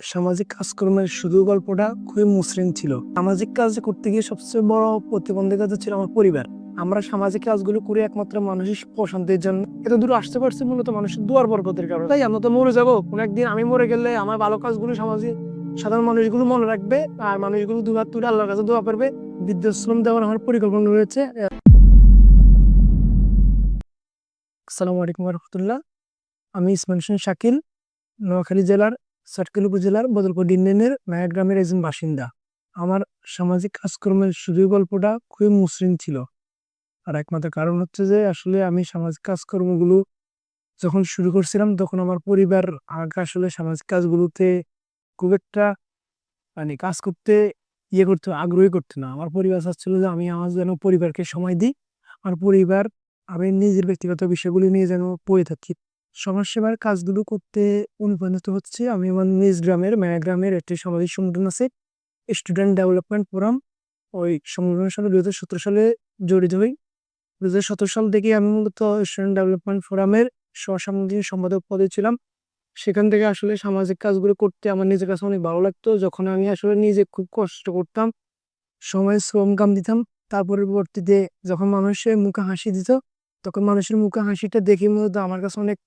সামাজিক কাজকর্মের শুরুর গল্পটা খুবই মসৃণ ছিল। সামাজিক কাজ করতে গিয়ে সবচেয়ে বড় প্রতিবন্ধকতা ছিল আমার পরিবার। আমরা সামাজিক কাজগুলো করি একমাত্র মানুষের প্রশান্তির জন্য। এত দূর আসতে পারছি মূলত মানুষের দুয়ার বরকতের কারণে। তাই আমরা তো মরে যাবো, কোনো একদিন আমি মরে গেলে আমার ভালো কাজগুলো সমাজে সাধারণ মানুষগুলো মনে রাখবে, আর মানুষগুলো দুহাত তুলে আল্লাহর কাছে দোয়া করবে। বৃদ্ধাশ্রম দেওয়ার আমার পরিকল্পনা রয়েছে। আসসালামু আলাইকুম রহমতুল্লাহ। আমি ইসমাইল হোসেন শাকিল, নোয়াখালী জেলার সাটকিল উপজেলার বদলপুর ইউনিয়নের মায়া গ্রামের একজন বাসিন্দা। আমার সামাজিক কাজকর্মের শুরুর গল্পটা খুবই মসৃণ ছিল। আর একমাত্র কারণ হচ্ছে যে আসলে আমি সামাজিক কাজকর্মগুলো যখন শুরু করছিলাম তখন আমার পরিবার আমাকে আসলে সামাজিক কাজগুলোতে খুব একটা কাজ করতে করতে আগ্রহী করতে না। আমার পরিবার চাচ্ছিল যে আমি আমার যেন পরিবারকে সময় দিই। আমার পরিবার, আমি নিজের ব্যক্তিগত বিষয়গুলো নিয়ে যেন পড়ে থাকি। সমাজসেবার কাজগুলো করতে অনুপ্রাণিত হচ্ছে আমি আমার নিজ গ্রামের মায়া গ্রামের একটি সামাজিক সংগঠন আছে, স্টুডেন্ট ডেভেলপমেন্ট ফোরাম। ওই সংগঠনের সাথে 2017 সালে জড়িত হই। 2017 সাল থেকে আমি মূলত স্টুডেন্ট ডেভেলপমেন্ট ফোরামের সহসাংগঠনিক সম্পাদক পদে ছিলাম। সেখান থেকে আসলে সামাজিক কাজগুলো করতে আমার নিজের কাছে অনেক ভালো লাগতো। যখন আমি আসলে নিজে খুব কষ্ট করতাম, সময় শ্রম কাম দিতাম, তার পরবর্তীতে যখন মানুষের মুখে হাসি দিত, তখন মানুষের মুখে হাসিটা দেখে মূলত আমার কাছে অনেক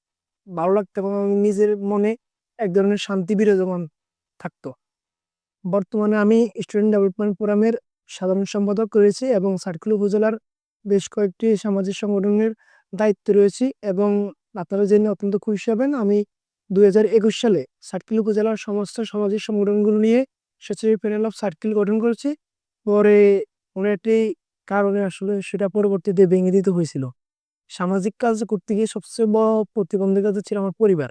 ভালো লাগতো এবং আমি নিজের মনে এক ধরনের শান্তি বিরাজমান থাকতো। বর্তমানে আমি স্টুডেন্ট ডেভেলপমেন্ট ফোরামের সাধারণ সম্পাদক রয়েছি এবং সার্কেল উপজেলার বেশ কয়েকটি সামাজিক সংগঠনের দায়িত্বে রয়েছি। এবং আপনারা জেনে অত্যন্ত খুশি হবেন, আমি 2021 সালে সার্কেল উপজেলার সমস্ত সামাজিক সংগঠনগুলো নিয়ে স্বেচ্ছাসেবী প্যানেল অফ সার্কেল গঠন করেছি। পরে কোনো একটি কারণে আসলে সেটা পরবর্তীতে ভেঙে দিতে হয়েছিল। সামাজিক কাজ করতে গিয়ে সবচেয়ে বড় প্রতিবন্ধকতা ছিল আমার পরিবার।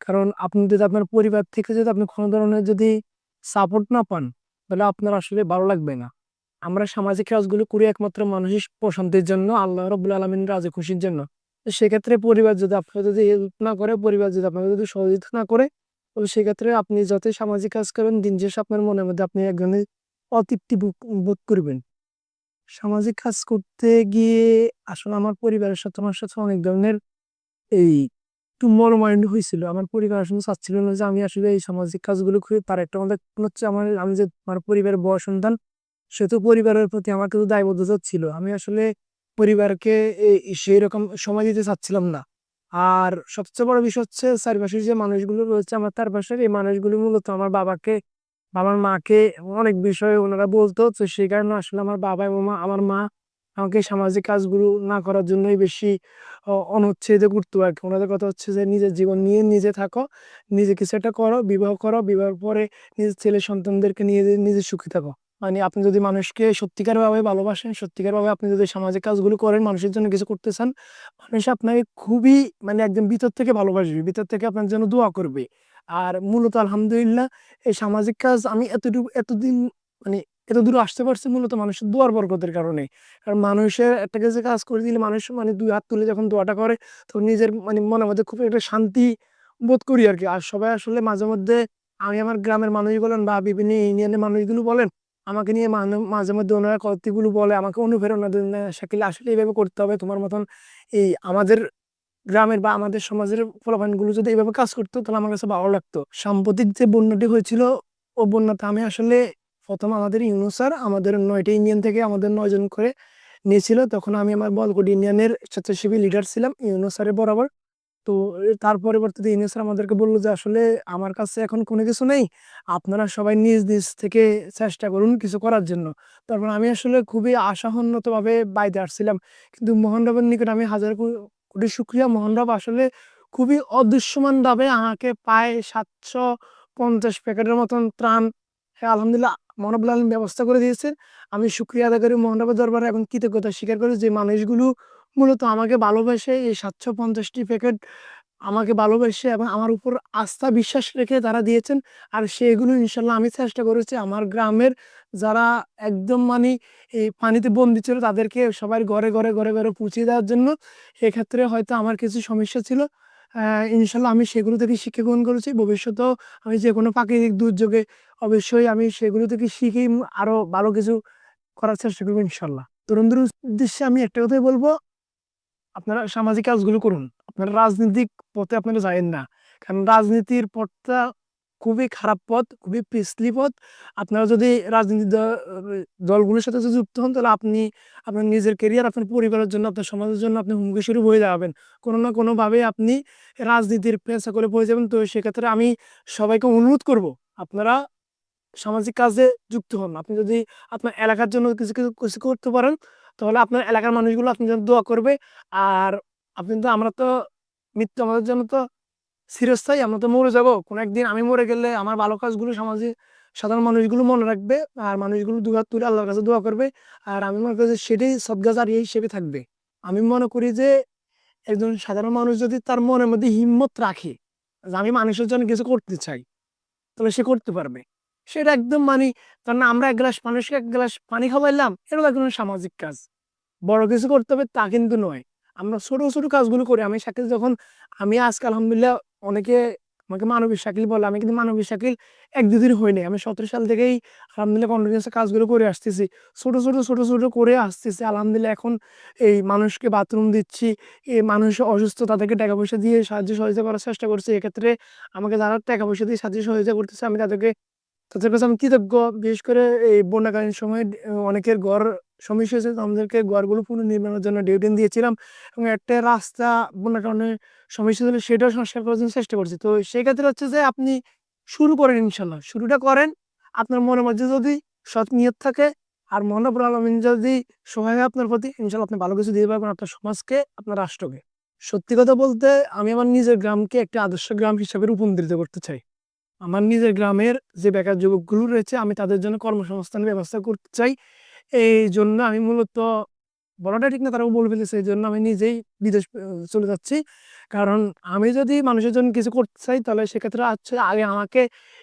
কারণ আপনি যদি আপনার পরিবার থেকে যদি আপনি কোনো ধরনের যদি সাপোর্ট না পান, তাহলে আপনার আসলে ভালো লাগবে না। আমরা সামাজিক কাজগুলো করি একমাত্র মানুষের প্রশান্তির জন্য, আল্লাহ রাব্বুল আলামিনের রাজি খুশির জন্য। তো সেক্ষেতরে পরিবার যদি আপনাকে যদি হেল্প না করে, পরিবার যদি আপনাকে যদি সহযোগিতা না করে, তবে সেক্ষেত্রে আপনি যতই সামাজিক কাজ করেন, দিন শেষে আপনার মনের মধ্যে আপনি এক ধরনের অতৃপ্তি বোধ করবেন। সামাজিক কাজ করতে গিয়ে আসলে আমার পরিবারের সাথে আমার সাথে অনেক ধরনের এই একটু মনোমালিন্য হয়েছিল। আমার পরিবার আসলে চাচ্ছিল না যে আমি আসলে এই সামাজিক কাজগুলো করি। তার একটা আমাদের কারণ হচ্ছে আমি যে আমার পরিবারের বড় সন্তান, সেহেতু পরিবারের প্রতি আমার কিন্তু দায়বদ্ধতা ছিল। আমি আসলে পরিবারকে সেই রকম সময় দিতে চাচ্ছিলাম না। আর সবচেয়ে বড় বিষয় হচ্ছে চারপাশের যে মানুষগুলো রয়েছে আমার চারপাশের, এই মানুষগুলো মূলত আমার বাবার মাকে অনেক বিষয়ে ওনারা বলতো। তো সেই কারণে আসলে আমার বাবা এবং আমার মা আমাকে সামাজিক কাজগুলো না করার জন্যই বেশি অনুচ্ছেদ করতো আর কি। ওনাদের কথা হচ্ছে যে নিজের জীবন নিয়ে নিজে থাকো, নিজে কিছু একটা করো, বিবাহ করো, বিবাহের পরে নিজের ছেলে সন্তানদেরকে নিয়ে নিজে সুখী থাকো। মানে আপনি যদি মানুষকে সত্যিকার ভাবে ভালোবাসেন, সত্যিকার ভাবে আপনি যদি সামাজিক কাজগুলো করেন, মানুষের জন্য কিছু করতে চান, মানুষ আপনাকে খুবই একদম ভিতর থেকে ভালোবাসবে, ভিতর থেকে আপনার জন্য দোয়া করবে। আর মূলত আলহামদুলিল্লাহ এই সামাজিক কাজ আমি এতদিন মানে এত দূর আসতে পারছি মূলত মানুষের দোয়ার বরকতের কারণে। কারণ মানুষের একটা কাছে কাজ করে দিলে মানুষ দুই হাত তুলে যখন দোয়াটা করে, তখন নিজের মনের মধ্যে খুব একটা শান্তি বোধ করি আর কি। আর সবাই আসলে মাঝে মধ্যে, আমি আমার গ্রামের মানুষ বলেন বা বিভিন্ন ইউনিয়নের মানুষগুলো বলেন, আমাকে নিয়ে মাঝে মধ্যে ওনারা কতগুলো বলে, আমাকে অনুপ্রেরণা দেন, শাকিল আসলে এইভাবে করতে হবে, তোমার মতন এই আমাদের গ্রামের বা আমাদের সমাজের গুলো যদি এইভাবে কাজ করতো তাহলে আমার কাছে ভালো লাগতো। সাম্প্রতিক যে বন্যাটি হয়েছিল, ও বন্যাতে আমি আসলে প্রথম আমাদের ইউনূস স্যার আমাদের 9টি ইউনিয়ন থেকে আমাদের 9 জন করে নিয়েছিল। তখন আমি আমার বলকুট ইউনিয়নের স্বেচ্ছাসেবী লিডার ছিলাম ইউনূস স্যারের বরাবর। তো তার পরিবর্তে ইউনূস স্যার আমাদেরকে বললো যে আসলে আমার কাছে এখন কোনো কিছু নেই, আপনারা সবাই নিজ নিজ থেকে চেষ্টা করুন কিছু করার জন্য। তারপর আমি আসলে খুবই আশাহীনত ভাবে বাইরে আসছিলাম, কিন্তু মোহন রবের নিকট আমি হাজার কোটি শুক্রিয়া। মোহন রব আসলে খুবই অদৃশ্যমান ভাবে আমাকে প্রায় 750 প্যাকেটের মতন ত্রাণ, হ্যাঁ আলহামদুলিল্লাহ, মহানবুল আলম ব্যবস্থা করে দিয়েছে। আমি শুক্রিয়া আদায় করি মোহন রবের দরবারে এবং কৃতজ্ঞতা স্বীকার করি যে মানুষগুলো মূলত আমাকে ভালোবেসে এই 750টি প্যাকেট আমাকে ভালোবেসে এবং আমার উপর আস্থা বিশ্বাস রেখে তারা দিয়েছেন। আর সেগুলো ইনশাল্লাহ আমি চেষ্টা করেছি আমার গ্রামের যারা একদম এই পানিতে বন্দি ছিল তাদেরকে সবার ঘরে ঘরে ঘরে ঘরে পৌঁছে দেওয়ার জন্য। এক্ষেত্রে হয়তো আমার কিছু সমস্যা ছিল, ইনশাল্লাহ আমি সেগুলো থেকে শিক্ষা গ্রহণ করেছি। ভবিষ্যতেও আমি যে কোনো প্রাকৃতিক দুর্যোগে অবশ্যই আমি সেগুলো থেকে শিখেই আরো ভালো কিছু করার চেষ্টা করবো ইনশাল্লাহ। তরুণদের উদ্দেশ্যে আমি একটা কথাই বলবো, আপনারা সামাজিক কাজগুলো করুন, আপনারা রাজনৈতিক পথে আপনারা যায়েন না। কারণ রাজনীতির পথটা খুবই খারাপ পথ, খুবই পিছলি পথ। আপনারা যদি রাজনীতি দলগুলোর সাথে যদি যুক্ত হন, তাহলে আপনি আপনার নিজের কেরিয়ার, আপনার পরিবারের জন্য, আপনার সমাজের জন্য আপনি হুমকি স্বরূপ হয়ে দাঁড়াবেন। কোনো না কোনোভাবে আপনি রাজনীতির পেছনে করে পড়ে যাবেন। তো সেক্ষেত্রে আমি সবাইকে অনুরোধ করব, আপনারা সামাজিক কাজে যুক্ত হন। আপনি যদি আপনার এলাকার জন্য কিছু করতে পারেন, তাহলে আপনার এলাকার মানুষগুলো আপনার জন্য দোয়া করবে। আর আমরা তো মৃত্যু আমাদের জন্য তো চিরস্থায়ী, আমরা তো মরে যাব। কোনো একদিন আমি মরে গেলে আমার ভালো কাজগুলো সমাজে সাধারণ মানুষগুলো মনে রাখবে, আর মানুষগুলো দুহাত তুলে আল্লাহর কাছে দোয়া করবে। আর আমি মনে করি যে সেটাই সদকা জারিয়া হিসেবে থাকবে। আমি মনে করি যে একজন সাধারণ মানুষ যদি তার মনের মধ্যে হিম্মত রাখে যে আমি মানুষের জন্য কিছু করতে চাই, তাহলে সে করতে পারবে। সেটা একদম কারণ আমরা এক গ্লাস মানুষকে এক গ্লাস পানি খাওয়াইলাম, এটা একদম সামাজিক কাজ। বড় কিছু করতে হবে তা কিন্তু নয়। আমরা ছোট ছোট কাজগুলো করি। আমি আজকে আলহামদুলিল্লাহ, অনেকে আমাকে মানবী শাকিল বলে, আমি কিন্তু মানবী শাকিল ১-২ দিন হয়নি। আমি ১৭ সাল থেকেই আলহামদুলিল্লাহ কন্টিনিউয়াস কাজগুলো করে আসতেছি। ছোট ছোট করে আসতেছি। আলহামদুলিল্লাহ এখন এই মানুষকে বাথরুম দিচ্ছি, এই মানুষ অসুস্থ তাদেরকে টাকা পয়সা দিয়ে সাহায্য সহযোগিতা করার চেষ্টা করছি। এক্ষেত্রে আমাকে যারা টাকা পয়সা দিয়ে সাহায্য সহযোগিতা করতেছে, আমি তাদের কাছে আমি কৃতজ্ঞ। বিশেষ করে এই বন্যাকালীন সময়ে অনেকের ঘর সমস্যা হয়েছে, তো আমাদেরকে ঘরগুলো পুনর্নির্মাণের জন্য ডিউটিন দিয়েছিলাম, এবং একটা রাস্তা বন্যার কারণে সমস্যা ছিল, সেটাও সংস্কার করার জন্য চেষ্টা করছি। তো সেক্ষেত্রে হচ্ছে যে আপনি শুরু করেন, ইনশাল্লাহ শুরুটা করেন। আপনার মনের মধ্যে যদি সৎ নিয়ত থাকে, আর মহান রব্বুল আলামিন যদি সহায় হয় আপনার প্রতি, ইনশাল্লাহ আপনি ভালো কিছু দিতে পারবেন আপনার সমাজকে, আপনার রাষ্ট্রকে। সত্যি কথা বলতে, আমি আমার নিজের গ্রামকে একটা আদর্শ গ্রাম হিসাবে রূপান্তরিত করতে চাই। আমার নিজের গ্রামের যে বেকার যুবকগুলো রয়েছে, আমি তাদের জন্য কর্মসংস্থানের ব্যবস্থা করতে চাই। এইজন্য আমি মূলত, বলাটা ঠিক না, তারাও বলে ফেলেছে, এইজন্য আমি নিজেই বিদেশ চলে যাচ্ছি। কারণ আমি যদি মানুষের জন্য কিছু করতে চাই, তাহলে সেক্ষেত্রে আগে আমাকে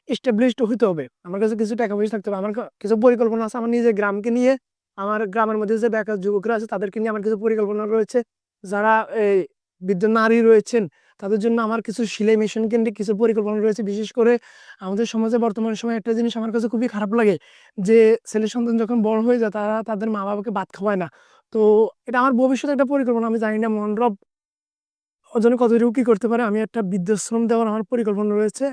এস্টাবলিশড হইতে হবে। আমার কাছে কিছু টাকা পয়সা থাকতে হবে। আমার কিছু পরিকল্পনা আছে আমার নিজের গ্রামকে নিয়ে। আমার গ্রামের মধ্যে যে বেকার যুবকরা আছে তাদেরকে নিয়ে আমার কিছু পরিকল্পনা রয়েছে। যারা এই বৃদ্ধ নারী রয়েছেন, তাদের জন্য আমার কিছু সেলাই মেশিন কেন্দ্রিক কিছু পরিকল্পনা রয়েছে। বিশেষ করে আমাদের সমাজে বর্তমান সময়ে একটা জিনিস আমার কাছে খুবই খারাপ লাগে, যে ছেলে সন্তান যখন বড় হয়ে যায়, তারা তাদের মা বাবাকে ভাত খাওয়ায় না। তো এটা আমার ভবিষ্যতে একটা পরিকল্পনা। আমি জানি না মহান রব ওজনে কতটুকু কি করতে পারে। আমি একটা বৃদ্ধাশ্রম দেওয়ার আমার পরিকল্পনা রয়েছে।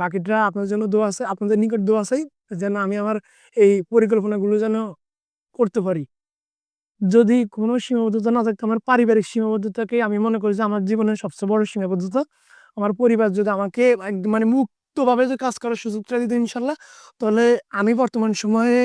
বাকিটা আপনার জন্য দোয়া আছে, আপনাদের নিকট দোয়া চাই, যেন আমি আমার এই পরিকল্পনাগুলো যেন করতে পারি। যদি কোনো সীমাবদ্ধতা না থাকতো, আমার পারিবারিক সীমাবদ্ধতাকে আমি মনে করি যে আমার জীবনের সবচেয়ে বড় সীমাবদ্ধতা। আমার পরিবার যদি আমাকে একদম মুক্তভাবে যে কাজ করার সুযোগটা দিত, ইনশাল্লাহ, তাহলে আমি বর্তমান সময়ে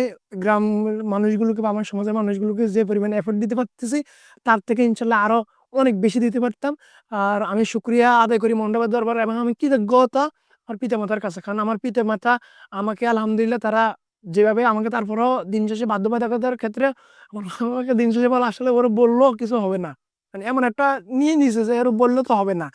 গ্রামের মানুষগুলোকে বা আমার সমাজের মানুষগুলোকে যে পরিমাণে এফোর্ট দিতে পারতেছি, তার থেকে ইনশাল্লাহ আরো অনেক বেশি দিতে পারতাম। আর আমি শুকরিয়া আদায় করি মন্ডপের দরবারে, এবং আমি কৃতজ্ঞতা আমার পিতামাতার কাছে। কারণ আমার পিতামাতা আমাকে আলহামদুলিল্লাহ, তারা যেভাবে আমাকে, তারপরেও দিন শেষে বাধ্যবাধকতার ক্ষেত্রে আমার বাবা আমাকে দিন শেষে বলে, আসলে ওরা বললেও কিছু হবে না। এমন একটা নিয়ে নিছে যে ওরা বললে তো হবে না।